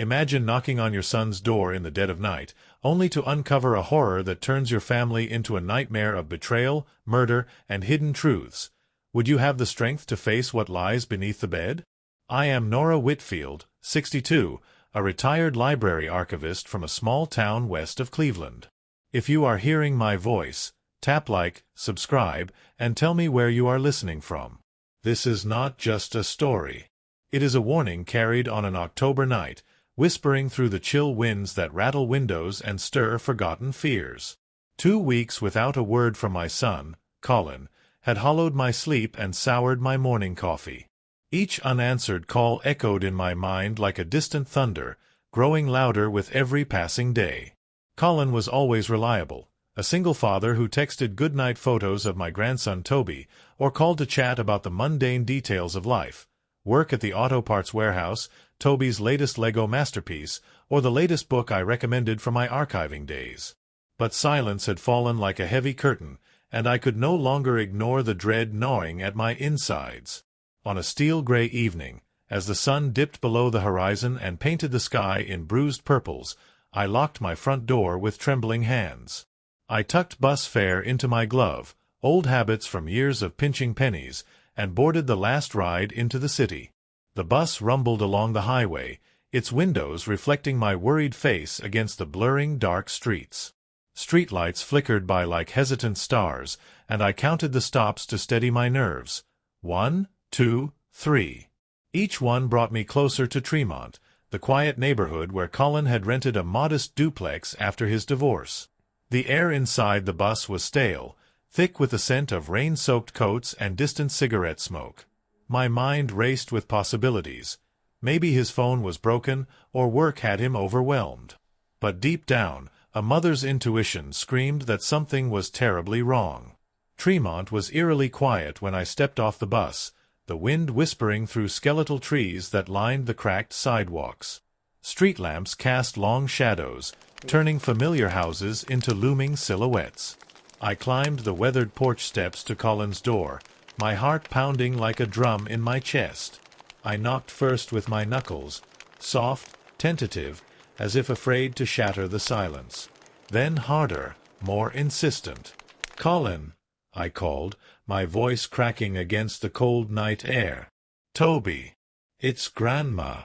Imagine knocking on your son's door in the dead of night, only to uncover a horror that turns your family into a nightmare of betrayal, murder, and hidden truths. Would you have the strength to face what lies beneath the bed? I am Nora Whitfield, 62, a retired library archivist from a small town west of Cleveland. If you are hearing my voice, tap like, subscribe, and tell me where you are listening from. This is not just a story. It is a warning carried on an October night, whispering through the chill winds that rattle windows and stir forgotten fears. 2 weeks without a word from my son, Colin, had hollowed my sleep and soured my morning coffee. Each unanswered call echoed in my mind like a distant thunder, growing louder with every passing day. Colin was always reliable, a single father who texted goodnight photos of my grandson Toby, or called to chat about the mundane details of life. Work at the auto parts warehouse, Toby's latest Lego masterpiece, or the latest book I recommended from my archiving days. But silence had fallen like a heavy curtain, and I could no longer ignore the dread gnawing at my insides. On a steel-gray evening, as the sun dipped below the horizon and painted the sky in bruised purples, I locked my front door with trembling hands. I tucked bus fare into my glove, old habits from years of pinching pennies, and boarded the last ride into the city. The bus rumbled along the highway, its windows reflecting my worried face against the blurring dark streets. Streetlights flickered by like hesitant stars, and I counted the stops to steady my nerves. 1, 2, 3. Each one brought me closer to Tremont, the quiet neighborhood where Colin had rented a modest duplex after his divorce. The air inside the bus was stale, thick with the scent of rain-soaked coats and distant cigarette smoke. My mind raced with possibilities. Maybe his phone was broken, or work had him overwhelmed. But deep down, a mother's intuition screamed that something was terribly wrong. Tremont was eerily quiet when I stepped off the bus, the wind whispering through skeletal trees that lined the cracked sidewalks. Street lamps cast long shadows, turning familiar houses into looming silhouettes. I climbed the weathered porch steps to Colin's door, my heart pounding like a drum in my chest. I knocked first with my knuckles, soft, tentative, as if afraid to shatter the silence. Then harder, more insistent. "Colin," I called, my voice cracking against the cold night air. "Toby." "It's Grandma."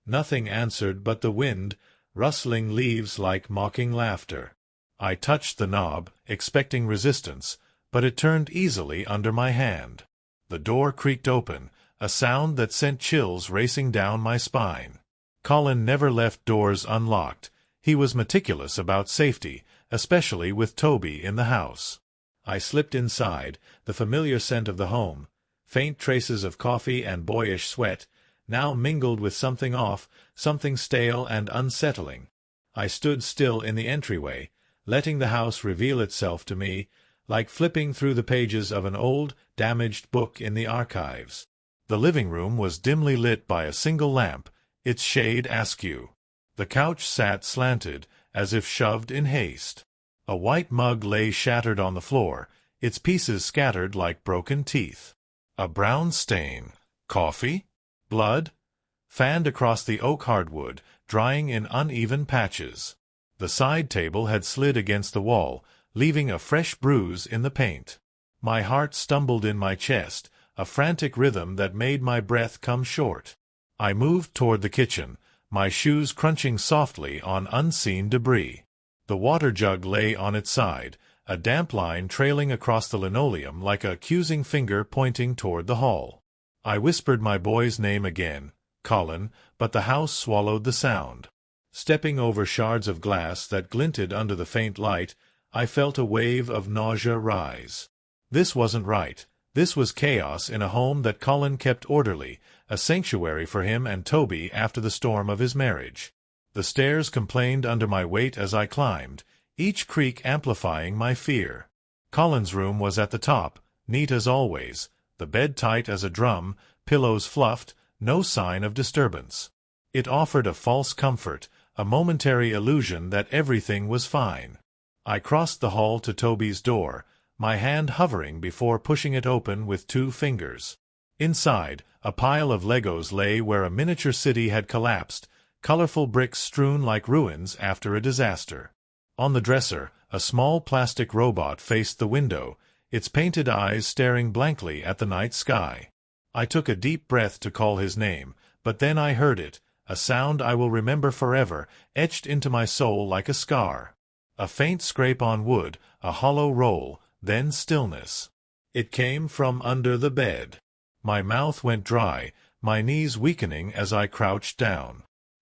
Nothing answered but the wind, rustling leaves like mocking laughter. I touched the knob, expecting resistance, but it turned easily under my hand. The door creaked open, a sound that sent chills racing down my spine. Colin never left doors unlocked. He was meticulous about safety, especially with Toby in the house. I slipped inside, the familiar scent of the home, faint traces of coffee and boyish sweat, now mingled with something off, something stale and unsettling. I stood still in the entryway, letting the house reveal itself to me, like flipping through the pages of an old, damaged book in the archives. The living room was dimly lit by a single lamp, its shade askew. The couch sat slanted, as if shoved in haste. A white mug lay shattered on the floor, its pieces scattered like broken teeth. A brown stain. Coffee? Blood? Fanned across the oak hardwood, drying in uneven patches. The side table had slid against the wall, leaving a fresh bruise in the paint. My heart stumbled in my chest, a frantic rhythm that made my breath come short. I moved toward the kitchen, my shoes crunching softly on unseen debris. The water jug lay on its side, a damp line trailing across the linoleum like an accusing finger pointing toward the hall. I whispered my boy's name again, Colin, but the house swallowed the sound. Stepping over shards of glass that glinted under the faint light, I felt a wave of nausea rise. This wasn't right. This was chaos in a home that Colin kept orderly, a sanctuary for him and Toby after the storm of his marriage. The stairs complained under my weight as I climbed, each creak amplifying my fear. Colin's room was at the top, neat as always, the bed tight as a drum, pillows fluffed, no sign of disturbance. It offered a false comfort, a momentary illusion that everything was fine. I crossed the hall to Toby's door, my hand hovering before pushing it open with 2 fingers. Inside, a pile of Legos lay where a miniature city had collapsed, colorful bricks strewn like ruins after a disaster. On the dresser, a small plastic robot faced the window, its painted eyes staring blankly at the night sky. I took a deep breath to call his name, but then I heard it, a sound I will remember forever, etched into my soul like a scar. A faint scrape on wood, a hollow roll, then stillness. It came from under the bed. My mouth went dry, my knees weakening as I crouched down.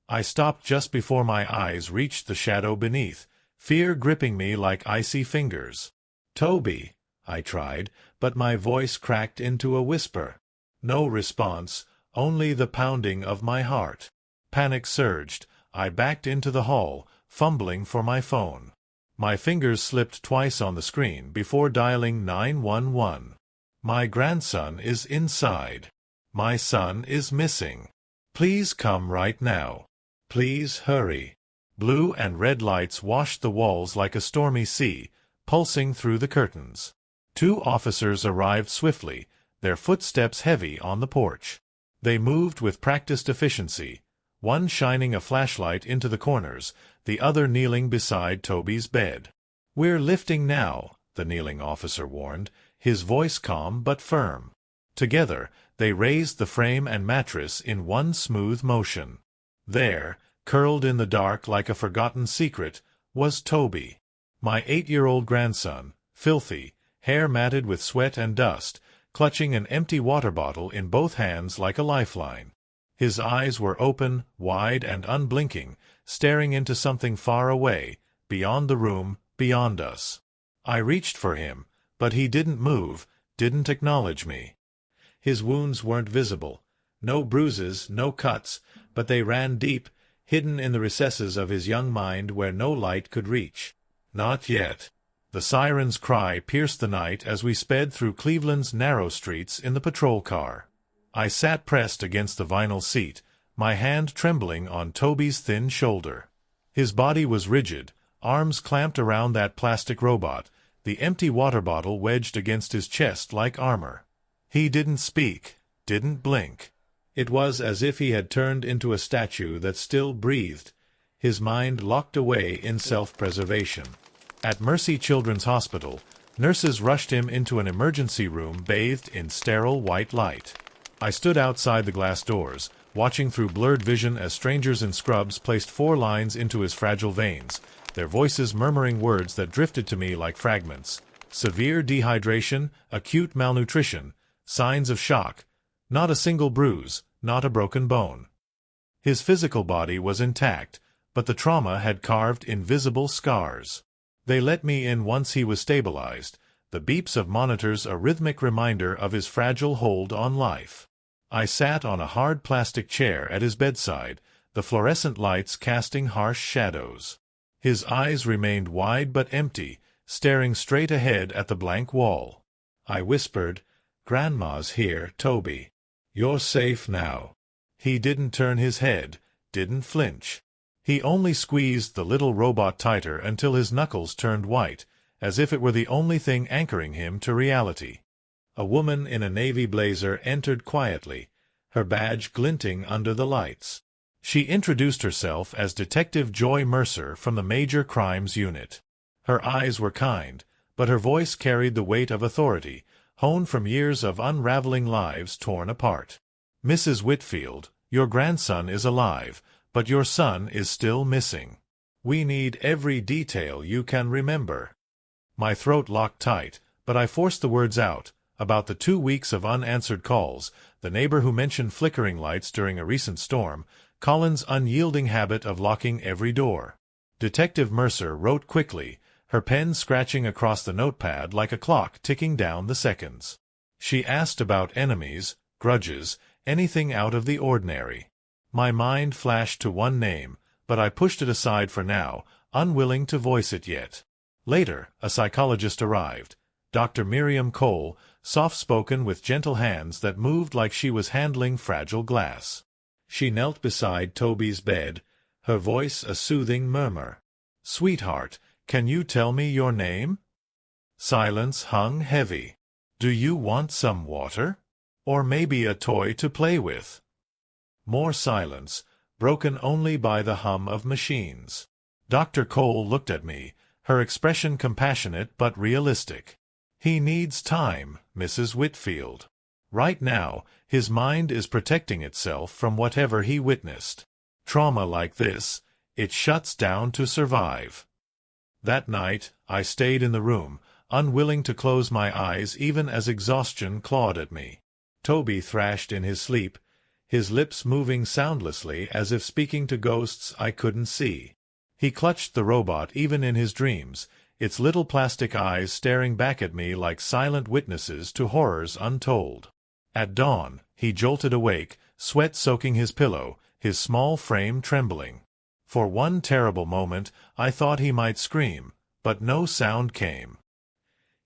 I stopped just before my eyes reached the shadow beneath, fear gripping me like icy fingers. "Toby," I tried, but my voice cracked into a whisper. No response, only the pounding of my heart. Panic surged. I backed into the hall, fumbling for my phone. My fingers slipped twice on the screen before dialing 911. "My grandson is inside. My son is missing. Please come right now. Please hurry." Blue and red lights washed the walls like a stormy sea, pulsing through the curtains. 2 officers arrived swiftly, their footsteps heavy on the porch. They moved with practiced efficiency, one shining a flashlight into the corners, the other kneeling beside Toby's bed. "We're lifting now," the kneeling officer warned, his voice calm but firm. Together, they raised the frame and mattress in one smooth motion. There, curled in the dark like a forgotten secret, was Toby. My 8-year-old grandson, filthy, hair matted with sweat and dust, clutching an empty water bottle in both hands like a lifeline. His eyes were open, wide and unblinking, staring into something far away, beyond the room, beyond us. I reached for him, but he didn't move, didn't acknowledge me. His wounds weren't visible. No bruises, no cuts, but they ran deep, hidden in the recesses of his young mind where no light could reach. Not yet. The siren's cry pierced the night as we sped through Cleveland's narrow streets in the patrol car. I sat pressed against the vinyl seat, my hand trembling on Toby's thin shoulder. His body was rigid, arms clamped around that plastic robot, the empty water bottle wedged against his chest like armor. He didn't speak, didn't blink. It was as if he had turned into a statue that still breathed, his mind locked away in self-preservation. At Mercy Children's Hospital, nurses rushed him into an emergency room bathed in sterile white light. I stood outside the glass doors, watching through blurred vision as strangers in scrubs placed 4 lines into his fragile veins, their voices murmuring words that drifted to me like fragments. Severe dehydration, acute malnutrition, signs of shock. Not a single bruise, not a broken bone. His physical body was intact, but the trauma had carved invisible scars. They let me in once he was stabilized, the beeps of monitors a rhythmic reminder of his fragile hold on life. I sat on a hard plastic chair at his bedside, the fluorescent lights casting harsh shadows. His eyes remained wide but empty, staring straight ahead at the blank wall. I whispered, "Grandma's here, Toby. You're safe now." He didn't turn his head, didn't flinch. He only squeezed the little robot tighter until his knuckles turned white, as if it were the only thing anchoring him to reality. A woman in a navy blazer entered quietly, her badge glinting under the lights. She introduced herself as Detective Joy Mercer from the Major Crimes Unit. Her eyes were kind, but her voice carried the weight of authority, honed from years of unraveling lives torn apart. "Mrs. Whitfield, your grandson is alive, but your son is still missing. We need every detail you can remember." My throat locked tight, but I forced the words out, about the 2 weeks of unanswered calls, the neighbor who mentioned flickering lights during a recent storm, Colin's unyielding habit of locking every door. Detective Mercer wrote quickly, her pen scratching across the notepad like a clock ticking down the seconds. She asked about enemies, grudges, anything out of the ordinary. My mind flashed to one name, but I pushed it aside for now, unwilling to voice it yet. Later, a psychologist arrived, Dr. Miriam Cole, soft-spoken with gentle hands that moved like she was handling fragile glass. She knelt beside Toby's bed, her voice a soothing murmur. "Sweetheart, can you tell me your name?" Silence hung heavy. "Do you want some water? Or maybe a toy to play with?" More silence, broken only by the hum of machines. Dr. Cole looked at me, her expression compassionate but realistic. "He needs time, Mrs. Whitfield. Right now, his mind is protecting itself from whatever he witnessed. Trauma like this, it shuts down to survive." That night, I stayed in the room, unwilling to close my eyes even as exhaustion clawed at me. Toby thrashed in his sleep, his lips moving soundlessly as if speaking to ghosts I couldn't see. He clutched the robot even in his dreams, its little plastic eyes staring back at me like silent witnesses to horrors untold. At dawn, he jolted awake, sweat soaking his pillow, his small frame trembling. For one terrible moment, I thought he might scream, but no sound came.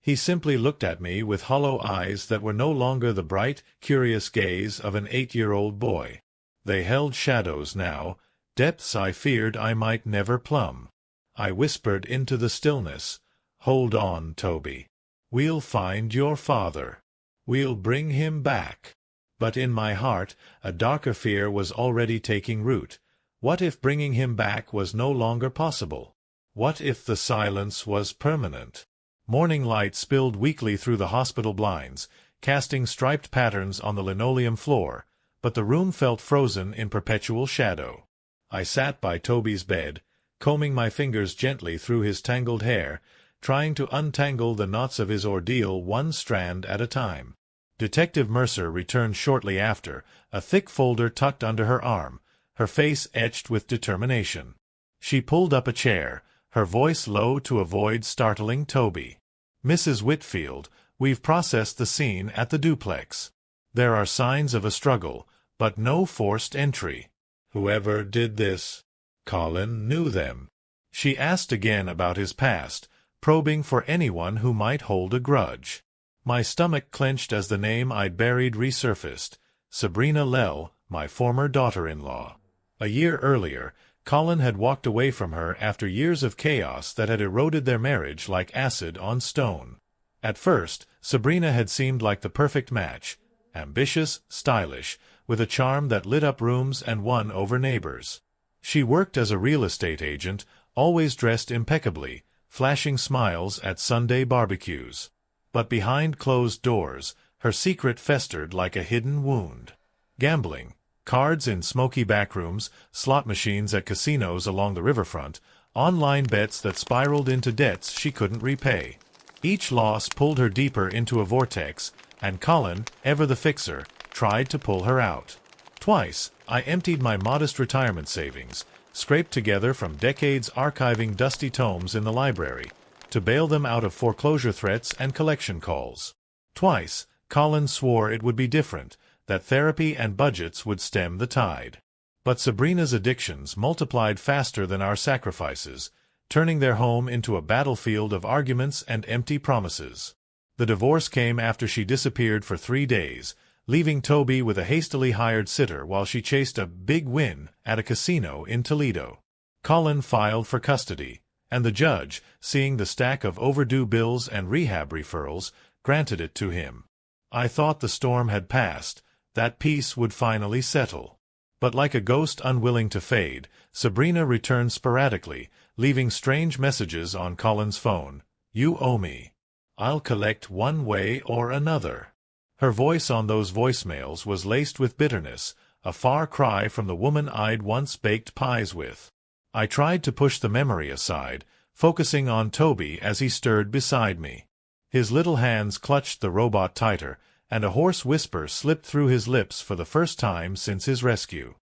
He simply looked at me with hollow eyes that were no longer the bright, curious gaze of an 8-year-old boy. They held shadows now, depths I feared I might never plumb. I whispered into the stillness, "Hold on, Toby. We'll find your father. We'll bring him back." But in my heart, a darker fear was already taking root. What if bringing him back was no longer possible? What if the silence was permanent? Morning light spilled weakly through the hospital blinds, casting striped patterns on the linoleum floor, but the room felt frozen in perpetual shadow. I sat by Toby's bed, combing my fingers gently through his tangled hair, trying to untangle the knots of his ordeal one strand at a time. Detective Mercer returned shortly after, a thick folder tucked under her arm, her face etched with determination. She pulled up a chair, her voice low to avoid startling Toby. "Mrs. Whitfield, we've processed the scene at the duplex. There are signs of a struggle, but no forced entry. Whoever did this, Colin knew them." She asked again about his past, probing for anyone who might hold a grudge. My stomach clenched as the name I'd buried resurfaced, Sabrina Lell, my former daughter-in-law. A year earlier, Colin had walked away from her after years of chaos that had eroded their marriage like acid on stone. At first, Sabrina had seemed like the perfect match, ambitious, stylish, with a charm that lit up rooms and won over neighbors. She worked as a real estate agent, always dressed impeccably, flashing smiles at Sunday barbecues. But behind closed doors, her secret festered like a hidden wound. Gambling, cards in smoky backrooms, slot machines at casinos along the riverfront, online bets that spiraled into debts she couldn't repay. Each loss pulled her deeper into a vortex, and Colin, ever the fixer, tried to pull her out. Twice, I emptied my modest retirement savings, scraped together from decades archiving dusty tomes in the library, to bail them out of foreclosure threats and collection calls. Twice, Colin swore it would be different, that therapy and budgets would stem the tide. But Sabrina's addictions multiplied faster than our sacrifices, turning their home into a battlefield of arguments and empty promises. The divorce came after she disappeared for 3 days, leaving Toby with a hastily hired sitter while she chased a big win at a casino in Toledo. Colin filed for custody, and the judge, seeing the stack of overdue bills and rehab referrals, granted it to him. I thought the storm had passed, that peace would finally settle. But like a ghost unwilling to fade, Sabrina returned sporadically, leaving strange messages on Colin's phone. "You owe me. I'll collect one way or another." Her voice on those voicemails was laced with bitterness, a far cry from the woman I'd once baked pies with. I tried to push the memory aside, focusing on Toby as he stirred beside me. His little hands clutched the robot tighter, and a hoarse whisper slipped through his lips for the first time since his rescue.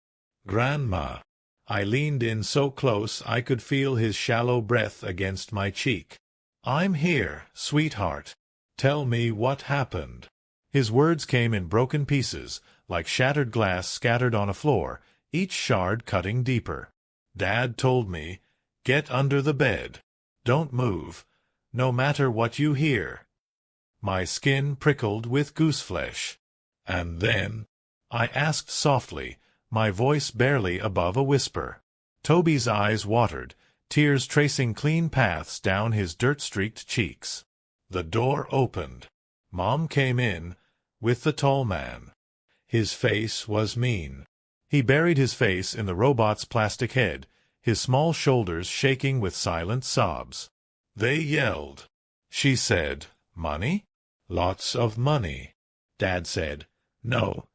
"Grandma." I leaned in so close I could feel his shallow breath against my cheek. "I'm here, sweetheart. Tell me what happened." His words came in broken pieces, like shattered glass scattered on a floor, each shard cutting deeper. "Dad told me, get under the bed. Don't move, no matter what you hear." My skin prickled with gooseflesh. "And then?" I asked softly, my voice barely above a whisper. Toby's eyes watered, tears tracing clean paths down his dirt-streaked cheeks. The door opened. Mom came in, with the tall man. His face was mean. He buried his face in the robot's plastic head, his small shoulders shaking with silent sobs. "They yelled," she said. "Money? Lots of money." Dad said, "No."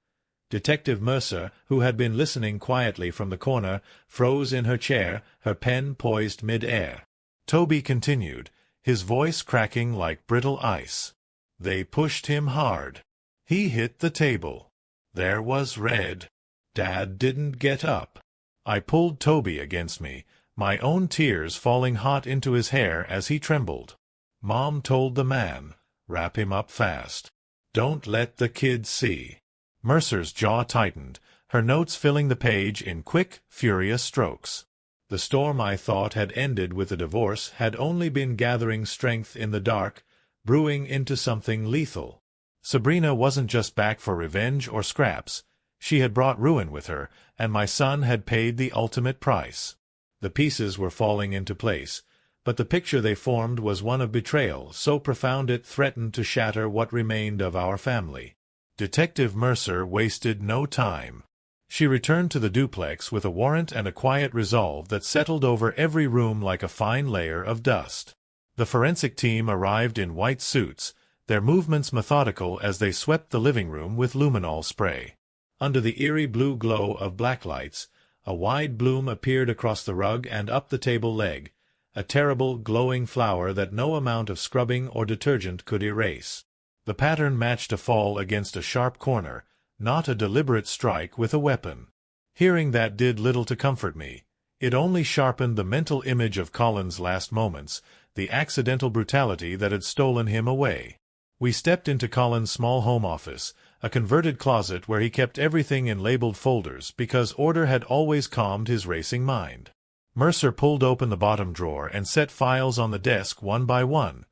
Detective Mercer, who had been listening quietly from the corner, froze in her chair, her pen poised mid-air. Toby continued, his voice cracking like brittle ice. "They pushed him hard. He hit the table. There was red. Dad didn't get up." I pulled Toby against me, my own tears falling hot into his hair as he trembled. "Mom told the man, wrap him up fast. Don't let the kids see." Mercer's jaw tightened, her notes filling the page in quick, furious strokes. The storm I thought had ended with the divorce had only been gathering strength in the dark, brewing into something lethal. Sabrina wasn't just back for revenge or scraps. She had brought ruin with her, and my son had paid the ultimate price. The pieces were falling into place, but the picture they formed was one of betrayal so profound it threatened to shatter what remained of our family. Detective Mercer wasted no time. She returned to the duplex with a warrant and a quiet resolve that settled over every room like a fine layer of dust. The forensic team arrived in white suits, their movements methodical as they swept the living room with luminol spray. Under the eerie blue glow of blacklights, a wide bloom appeared across the rug and up the table leg, a terrible, glowing flower that no amount of scrubbing or detergent could erase. The pattern matched a fall against a sharp corner, not a deliberate strike with a weapon. Hearing that did little to comfort me. It only sharpened the mental image of Colin's last moments, the accidental brutality that had stolen him away. We stepped into Colin's small home office, a converted closet where he kept everything in labeled folders because order had always calmed his racing mind. Mercer pulled open the bottom drawer and set files on the desk one by one.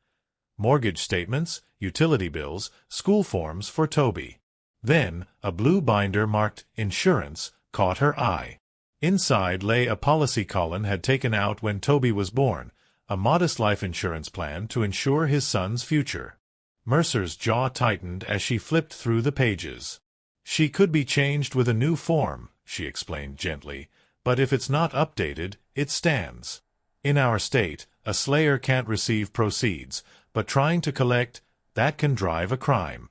Mortgage statements, utility bills, school forms for Toby. Then, a blue binder marked Insurance caught her eye. Inside lay a policy Colin had taken out when Toby was born, a modest life insurance plan to ensure his son's future. Mercer's jaw tightened as she flipped through the pages. "She could be changed with a new form," she explained gently, "but if it's not updated, it stands. In our state, a slayer can't receive proceeds, but trying to collect, that can drive a crime."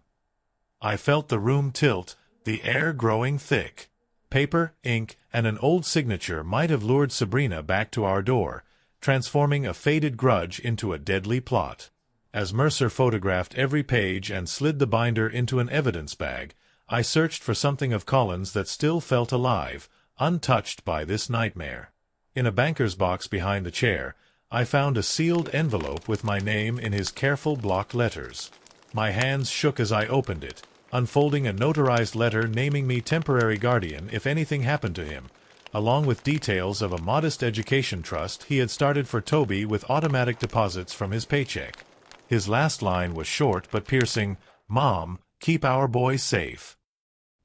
I felt the room tilt, the air growing thick. Paper, ink, and an old signature might have lured Sabrina back to our door, transforming a faded grudge into a deadly plot. As Mercer photographed every page and slid the binder into an evidence bag, I searched for something of Colin's that still felt alive, untouched by this nightmare. In a banker's box behind the chair, I found a sealed envelope with my name in his careful block letters. My hands shook as I opened it, unfolding a notarized letter naming me temporary guardian if anything happened to him, along with details of a modest education trust he had started for Toby with automatic deposits from his paycheck. His last line was short but piercing, "Mom, keep our boy safe."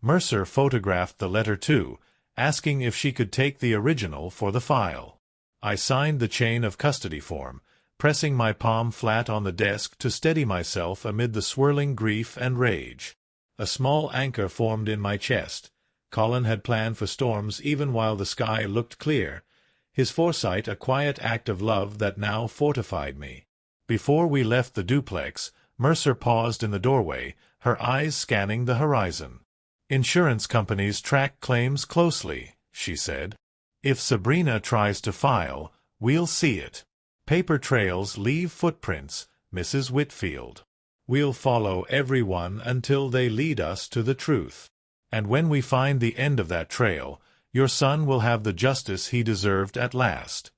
Mercer photographed the letter too, asking if she could take the original for the file. I signed the chain of custody form, pressing my palm flat on the desk to steady myself amid the swirling grief and rage. A small anchor formed in my chest. Colin had planned for storms even while the sky looked clear, his foresight a quiet act of love that now fortified me. Before we left the duplex, Mercer paused in the doorway, her eyes scanning the horizon. "Insurance companies track claims closely," she said. "If Sabrina tries to file, we'll see it. Paper trails leave footprints, Mrs. Whitfield. We'll follow everyone until they lead us to the truth. And when we find the end of that trail, your son will have the justice he deserved at last."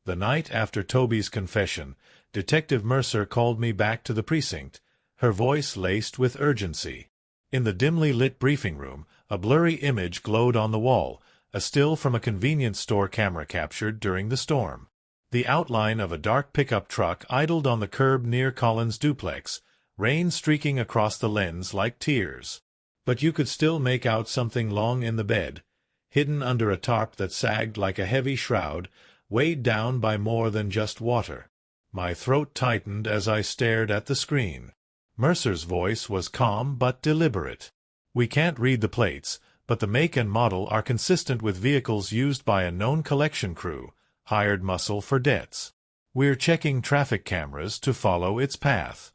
The night after Toby's confession, Detective Mercer called me back to the precinct, her voice laced with urgency. In the dimly lit briefing room, a blurry image glowed on the wall, a still from a convenience store camera captured during the storm. The outline of a dark pickup truck idled on the curb near Colin's duplex, rain streaking across the lens like tears. But you could still make out something long in the bed, hidden under a tarp that sagged like a heavy shroud, weighed down by more than just water. My throat tightened as I stared at the screen. Mercer's voice was calm but deliberate. "We can't read the plates, but the make and model are consistent with vehicles used by a known collection crew, hired muscle for debts. We're checking traffic cameras to follow its path.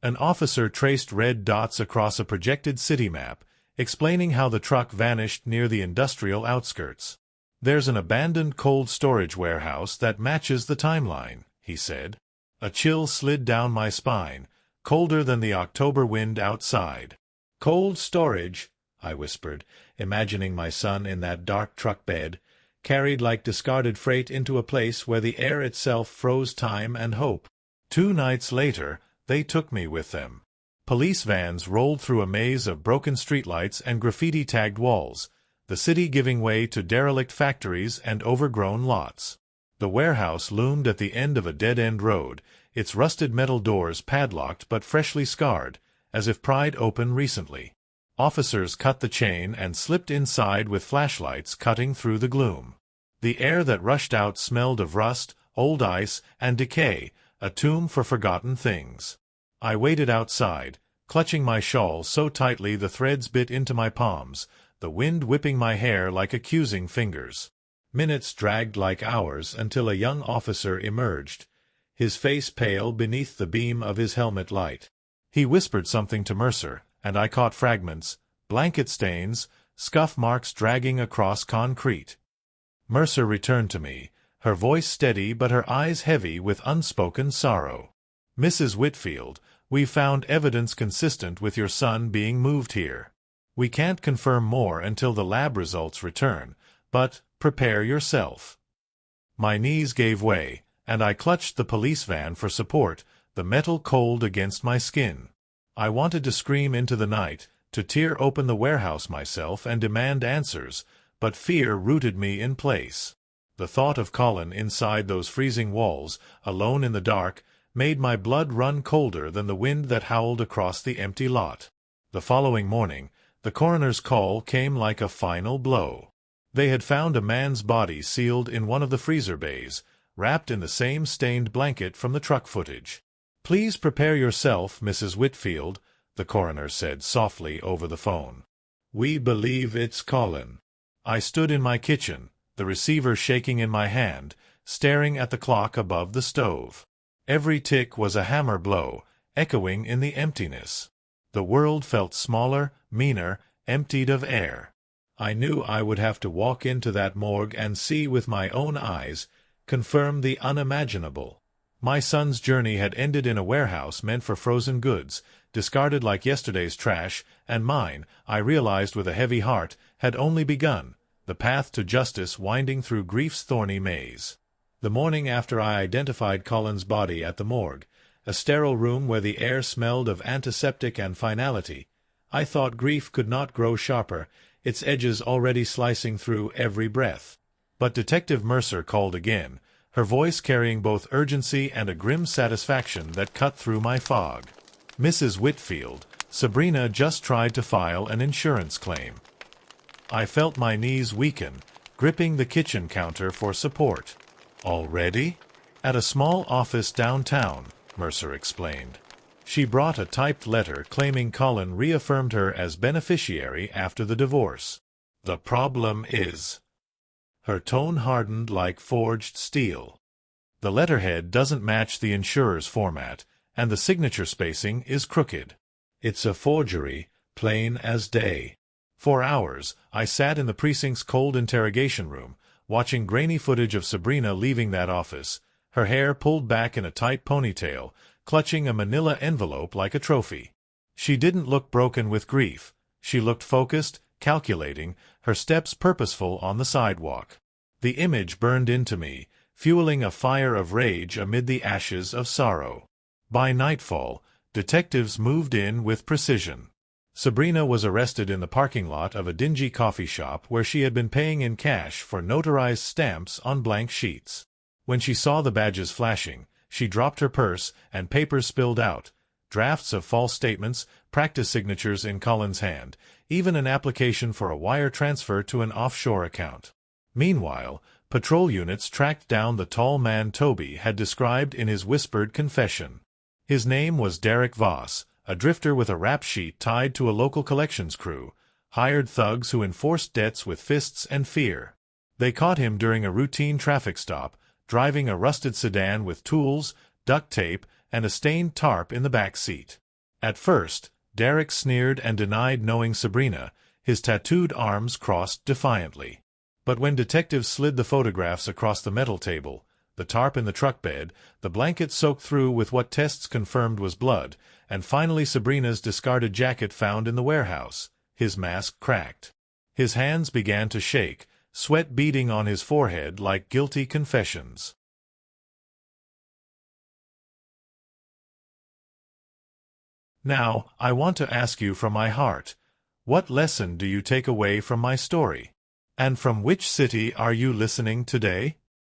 An officer traced red dots across a projected city map, explaining how the truck vanished near the industrial outskirts. There's an abandoned cold storage warehouse that matches the timeline, he said. A chill slid down my spine, colder than the October wind outside. Cold storage, I whispered, imagining my son in that dark truck bed, carried like discarded freight into a place where the air itself froze time and hope. 2 nights later, they took me with them. Police vans rolled through a maze of broken streetlights and graffiti-tagged walls, the city giving way to derelict factories and overgrown lots. The warehouse loomed at the end of a dead-end road, its rusted metal doors padlocked but freshly scarred, as if pried open recently. Officers cut the chain and slipped inside with flashlights cutting through the gloom. The air that rushed out smelled of rust, old ice, and decay, a tomb for forgotten things. I waited outside, clutching my shawl so tightly the threads bit into my palms, the wind whipping my hair like accusing fingers. Minutes dragged like hours until a young officer emerged, his face pale beneath the beam of his helmet light. He whispered something to Mercer, and I caught fragments, blanket stains, scuff marks dragging across concrete. Mercer returned to me, her voice steady but her eyes heavy with unspoken sorrow. "Mrs. Whitfield, we've found evidence consistent with your son being moved here. We can't confirm more until the lab results return, but prepare yourself." My knees gave way, and I clutched the police van for support, the metal cold against my skin. I wanted to scream into the night, to tear open the warehouse myself and demand answers, but fear rooted me in place. The thought of Colin inside those freezing walls, alone in the dark, made my blood run colder than the wind that howled across the empty lot. The following morning, the coroner's call came like a final blow. They had found a man's body sealed in one of the freezer bays, wrapped in the same stained blanket from the truck footage. "Please prepare yourself, Mrs. Whitfield," the coroner said softly over the phone. "We believe it's Colin." I stood in my kitchen, the receiver shaking in my hand, staring at the clock above the stove. Every tick was a hammer blow, echoing in the emptiness. The world felt smaller, meaner, emptied of air. I knew I would have to walk into that morgue and see with my own eyes, confirm the unimaginable. My son's journey had ended in a warehouse meant for frozen goods, discarded like yesterday's trash, and mine, I realized with a heavy heart, had only begun, the path to justice winding through grief's thorny maze. The morning after I identified Colin's body at the morgue, a sterile room where the air smelled of antiseptic and finality, I thought grief could not grow sharper, its edges already slicing through every breath. But Detective Mercer called again, her voice carrying both urgency and a grim satisfaction that cut through my fog. "Mrs. Whitfield, Sabrina just tried to file an insurance claim." I felt my knees weaken, gripping the kitchen counter for support. "Already?" "At a small office downtown," Mercer explained. She brought a typed letter claiming Colin reaffirmed her as beneficiary after the divorce. "The problem is—" Her tone hardened like forged steel. "The letterhead doesn't match the insurer's format, and the signature spacing is crooked. It's a forgery, plain as day." For hours, I sat in the precinct's cold interrogation room, watching grainy footage of Sabrina leaving that office, her hair pulled back in a tight ponytail, clutching a manila envelope like a trophy. She didn't look broken with grief. She looked focused, calculating, her steps purposeful on the sidewalk. The image burned into me, fueling a fire of rage amid the ashes of sorrow. By nightfall, detectives moved in with precision. Sabrina was arrested in the parking lot of a dingy coffee shop where she had been paying in cash for notarized stamps on blank sheets. When she saw the badges flashing, she dropped her purse, and papers spilled out. Drafts of false statements, practice signatures in Colin's hand, even an application for a wire transfer to an offshore account. Meanwhile, patrol units tracked down the tall man Toby had described in his whispered confession. His name was Derek Voss, a drifter with a rap sheet tied to a local collections crew, hired thugs who enforced debts with fists and fear. They caught him during a routine traffic stop, driving a rusted sedan with tools, duct tape, and a stained tarp in the back seat. At first, Derek sneered and denied knowing Sabrina, his tattooed arms crossed defiantly. But when detectives slid the photographs across the metal table, the tarp in the truck bed, the blanket soaked through with what tests confirmed was blood, and finally Sabrina's discarded jacket found in the warehouse, his mask cracked. His hands began to shake, sweat beading on his forehead like guilty confessions. Now, I want to ask you from my heart, what lesson do you take away from my story? And from which city are you listening today?